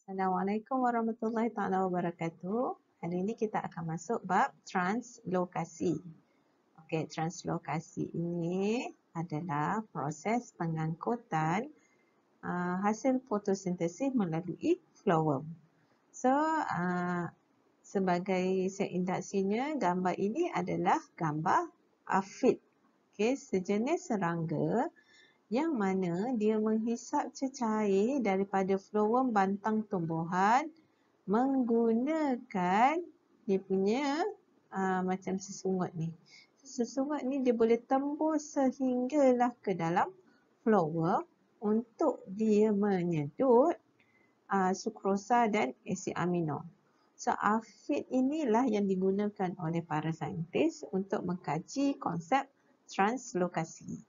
Assalamualaikum warahmatullahi taala wabarakatuh. Hari ini kita akan masuk bab translokasi. Okey, translokasi ini adalah proses pengangkutan hasil fotosintesis melalui flowworm. So, sebagai seindaksinya, gambar ini adalah gambar aphid. Okey, sejenis serangga yang mana dia menghisap cecair daripada flowworm bantang tumbuhan menggunakan dia punya macam sesungut ni. Sesungut ni dia boleh tembus sehinggalah ke dalam flowworm untuk dia menyedut sukrosa dan asid amino. So, aphid inilah yang digunakan oleh para saintis untuk mengkaji konsep translokasi.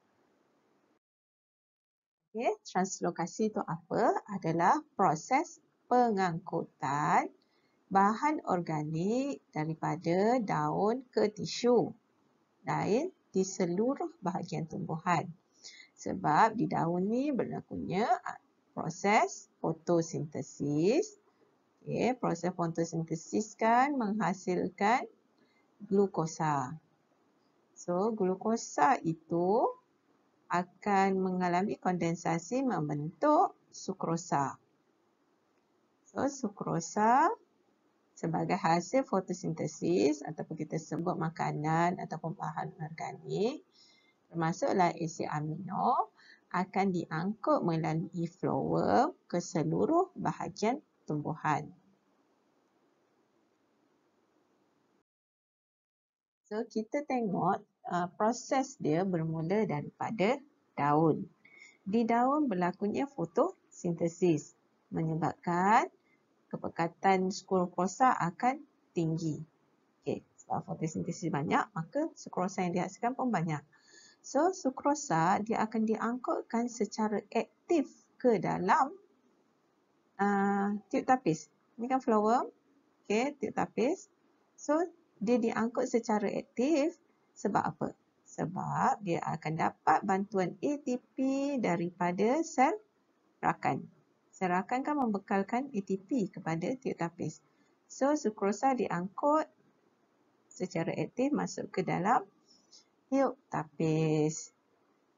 Okay, translokasi itu apa? Adalah proses pengangkutan bahan organik daripada daun ke tisu lain di seluruh bahagian tumbuhan. Sebab di daun ni berlakunya proses fotosintesis. Okay, proses fotosintesis kan menghasilkan glukosa. So, glukosa itu akan mengalami kondensasi membentuk sukrosa. So, sukrosa sebagai hasil fotosintesis ataupun kita sebut makanan ataupun bahan organik termasuklah asid amino akan diangkut melalui flowworm ke seluruh bahagian tumbuhan. So, kita tengok proses dia bermula daripada daun. Di daun berlakunya fotosintesis menyebabkan kepekatan sukrosa akan tinggi. Okey, sebab fotosintesis banyak, maka sukrosa yang dihasilkan pun banyak. So, sukrosa dia akan diangkutkan secara aktif ke dalam tiub tapis. Ini kan flowworm. Okey, tiub tapis. So, dia diangkut secara aktif sebab apa? Sebab dia akan dapat bantuan ATP daripada sel rakan. Sel rakan kan membekalkan ATP kepada tiub tapis. So, sukrosa diangkut secara aktif masuk ke dalam tiub tapis.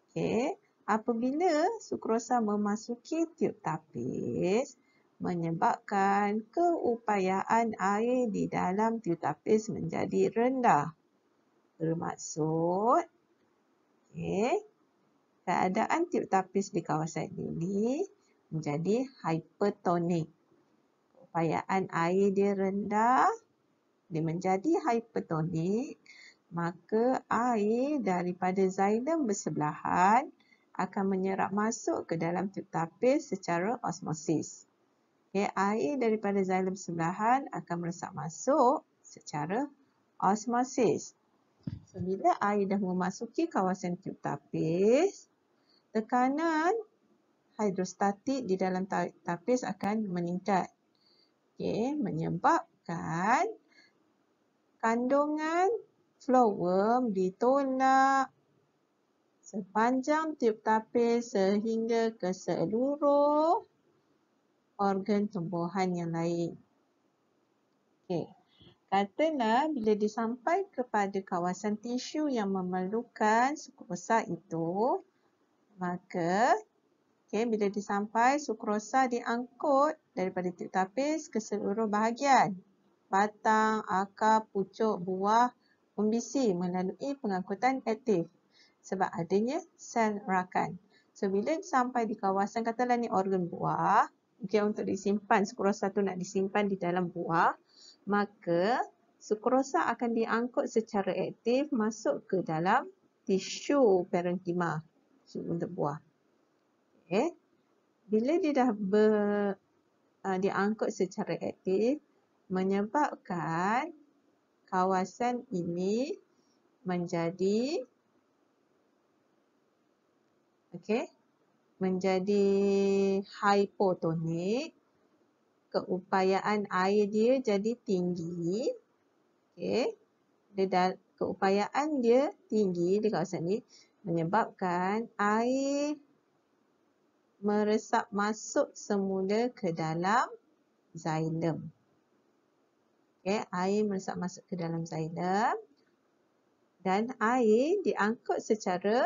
Okey, apabila sukrosa memasuki tiub tapis, menyebabkan keupayaan air di dalam tiub tapis menjadi rendah. Bermaksud, okey, keadaan tiub tapis di kawasan ini menjadi hypertonik. Keupayaan air dia rendah, dia menjadi hypertonik, maka air daripada xilem bersebelahan akan menyerap masuk ke dalam tiub tapis secara osmosis. Okay, air daripada xilem bersebelahan akan meresap masuk secara osmosis. So, bila air dah memasuki kawasan tiub tapis, tekanan hidrostatik di dalam tapis akan meningkat. Okay, menyebabkan kandungan flowworm ditolak sepanjang tiub tapis sehingga ke seluruh organ tumbuhan yang lain. Okay. Katalah bila disampai kepada kawasan tisu yang memerlukan sukrosa itu, maka bila disampai sukrosa diangkut daripada tiub tapis ke seluruh bahagian. Batang, akar, pucuk, buah, umbisi melalui pengangkutan aktif sebab adanya sel rakan. So, bila sampai di kawasan, katalah ni organ buah, untuk disimpan, sukrosa tu nak disimpan di dalam buah, maka sukrosa akan diangkut secara aktif masuk ke dalam tisu parenkima untuk buah. Okay. Bila dia dah diangkut secara aktif, menyebabkan kawasan ini menjadi menjadi hypotonik, keupayaan air dia jadi tinggi. Keupayaan dia tinggi di kawasan ini menyebabkan air meresap masuk semula ke dalam xilem. Okay, air meresap masuk ke dalam xilem dan air diangkut secara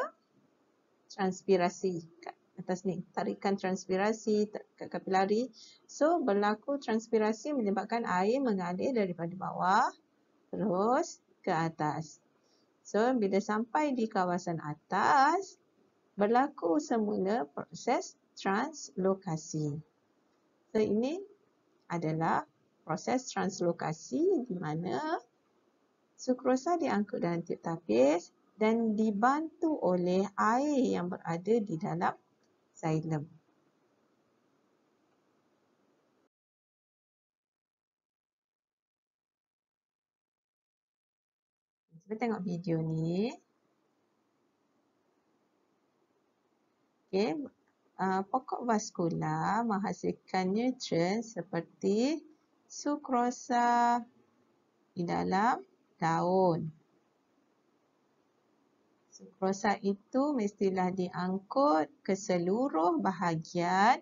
transpirasi kat atas ni, tarikan transpirasi kat kapilari. So berlaku transpirasi menyebabkan air mengalir daripada bawah terus ke atas. So bila sampai di kawasan atas, berlaku semula proses translokasi. So ini adalah proses translokasi di mana sukrosa diangkut dalam tiup tapis dan dibantu oleh air yang berada di dalam xilem. Cuba tengok video ni. Okay. Pokok vaskula menghasilkan nutrien seperti sukrosa di dalam daun. Sukrosa itu mestilah diangkut ke seluruh bahagian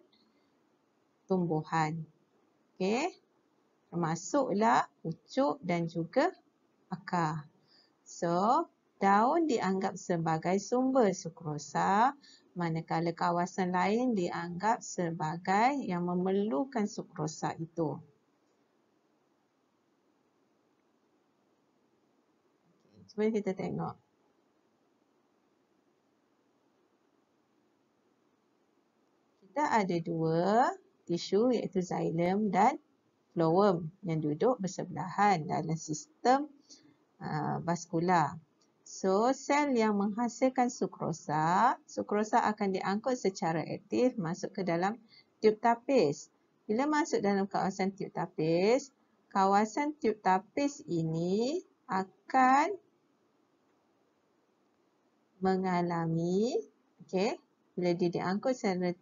tumbuhan. Okey, termasuklah pucuk dan juga akar. So, daun dianggap sebagai sumber sukrosa, manakala kawasan lain dianggap sebagai yang memerlukan sukrosa itu. Cuba kita tengok. Kita ada dua tisu iaitu xilem dan phloem yang duduk bersebelahan dalam sistem vaskula. So, sel yang menghasilkan sukrosa akan diangkut secara aktif masuk ke dalam tiup tapis. Bila masuk dalam kawasan tiup tapis ini akan mengalami, bila dia diangkut secara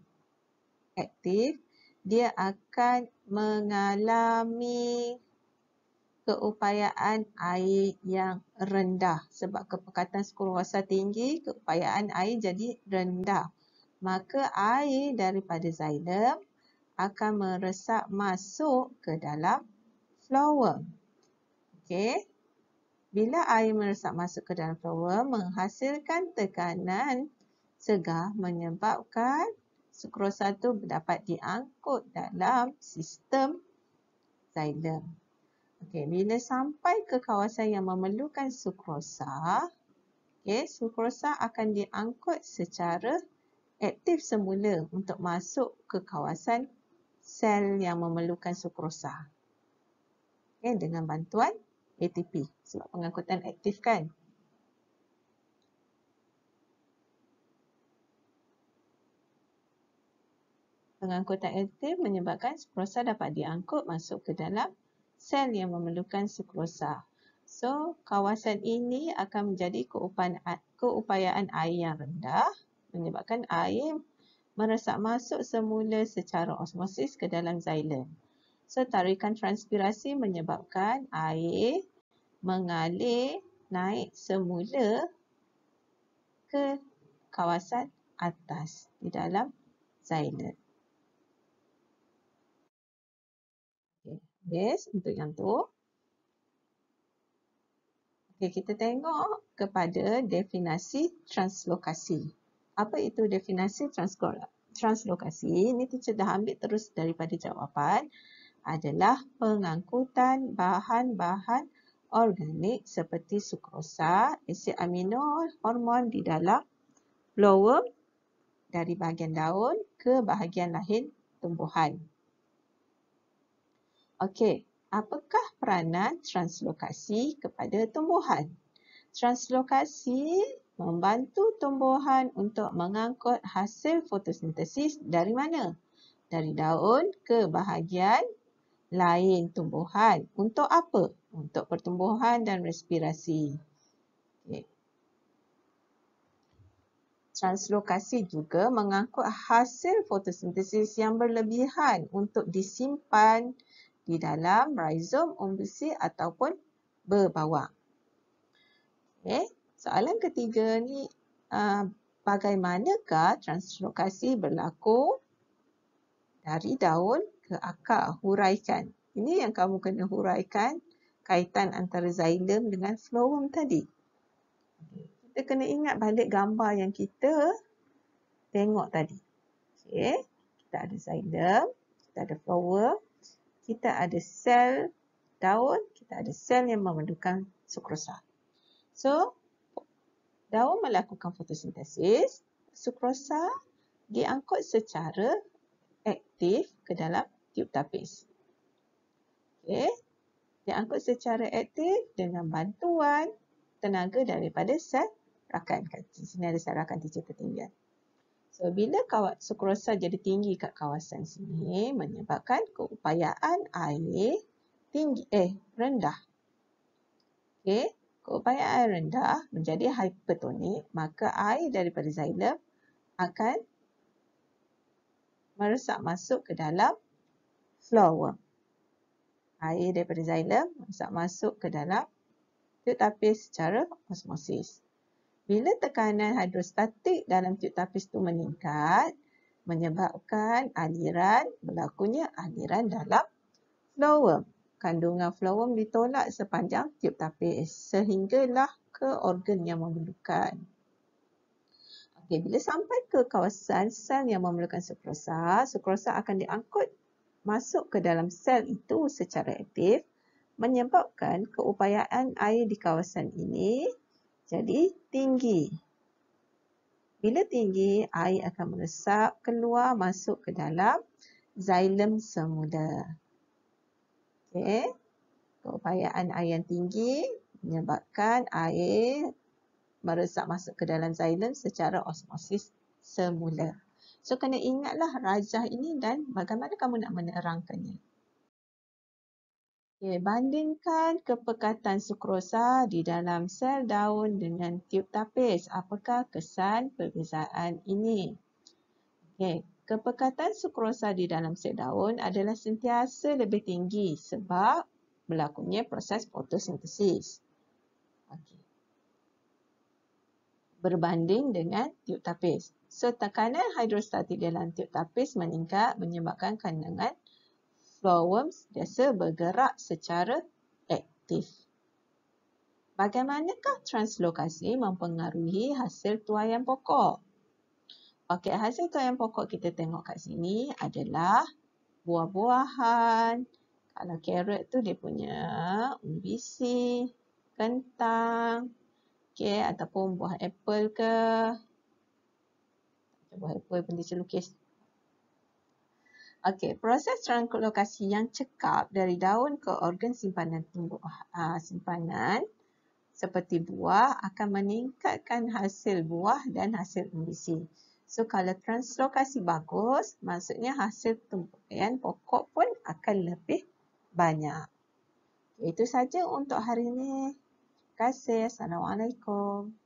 aktif, dia akan mengalami keupayaan air yang rendah. Sebab kepekatan sukrosa tinggi, keupayaan air jadi rendah. Maka air daripada xilem akan meresap masuk ke dalam phloem. Okey. Bila air meresap masuk ke dalam phloem, menghasilkan tekanan segar menyebabkan sukrosa itu dapat diangkut dalam sistem xilem. Okey, bila sampai ke kawasan yang memerlukan sukrosa, sukrosa akan diangkut secara aktif semula untuk masuk ke kawasan sel yang memerlukan sukrosa. Dengan bantuan ATP, sebab pengangkutan aktif kan. Pengangkutan aktif menyebabkan sukrosa dapat diangkut masuk ke dalam sel yang memerlukan sukrosa. So, kawasan ini akan menjadi keupayaan air yang rendah menyebabkan air meresap masuk semula secara osmosis ke dalam xilem. So, tarikan transpirasi menyebabkan air mengalir naik semula ke kawasan atas di dalam xilem. Yes, untuk yang tu. Okey, kita tengok kepada definisi translokasi. Apa itu definisi translokasi? Ini teacher dah ambil terus daripada jawapan. Adalah pengangkutan bahan-bahan organik seperti sukrosa, asid amino, hormon di dalam phloem dari bahagian daun ke bahagian lain tumbuhan. Okey, apakah peranan translokasi kepada tumbuhan? Translokasi membantu tumbuhan untuk mengangkut hasil fotosintesis dari mana? Dari daun ke bahagian lain tumbuhan. Untuk apa? Untuk pertumbuhan dan respirasi. Okay. Translokasi juga mengangkut hasil fotosintesis yang berlebihan untuk disimpan di dalam rhizom umbusi ataupun berbawang. Okay. Soalan ketiga ni, bagaimanakah translokasi berlaku dari daun ke akar, huraikan. Ini yang kamu kena huraikan kaitan antara xylem dengan phloem tadi. Kita kena ingat balik gambar yang kita tengok tadi. Okay. Kita ada xylem, kita ada phloem, kita ada sel daun, kita ada sel yang memerlukan sukrosa. So, daun melakukan fotosintesis, sukrosa diangkut secara aktif ke dalam tiub tapis. Okay. Diangkut secara aktif dengan bantuan tenaga daripada sel rakan. Kat sini ada sel rakan tiga ketinggian. So, bila sukrosa jadi tinggi kat kawasan sini menyebabkan keupayaan air rendah. Okay. Keupayaan rendah menjadi hypertonik, maka air daripada xylem akan meresap masuk ke dalam phloem. Air daripada xylem meresap masuk ke dalam tiub tapis secara osmosis. Bila tekanan hidrostatik dalam tiub tapis itu meningkat, menyebabkan berlakunya aliran dalam phloem. Kandungan phloem ditolak sepanjang tiub tapis sehinggalah ke organ yang memerlukan. Okay, bila sampai ke kawasan sel yang memerlukan sukrosa, sukrosa akan diangkut masuk ke dalam sel itu secara aktif, menyebabkan keupayaan air di kawasan ini jadi tinggi. Bila tinggi, air akan meresap keluar masuk ke dalam xylem semula. Okay. Keupayaan air yang tinggi menyebabkan air meresap masuk ke dalam xylem secara osmosis semula. So, kena ingatlah rajah ini dan bagaimana kamu nak menerangkannya. Okay, bandingkan kepekatan sukrosa di dalam sel daun dengan tiub tapis. Apakah kesan perbezaan ini? Okay, kepekatan sukrosa di dalam sel daun adalah sentiasa lebih tinggi sebab berlakunya proses fotosintesis. Okay. Berbanding dengan tiub tapis. So, tekanan hidrostatik dalam tiub tapis meningkat menyebabkan kandungan phloem biasa bergerak secara aktif. Bagaimanakah translokasi mempengaruhi hasil tuaian pokok? Okey, hasil tuaian pokok kita tengok kat sini adalah buah-buahan. Kalau carrot tu dia punya umbisi, kentang, okay, ataupun buah apple ke. Buah apple pun dia lukis. Okey, proses translokasi yang cekap dari daun ke organ simpanan simpanan seperti buah akan meningkatkan hasil buah dan hasil umbisi. So, kalau translokasi bagus, maksudnya hasil tumbuhan pokok pun akan lebih banyak. Itu saja untuk hari ini. Terima kasih. Assalamualaikum.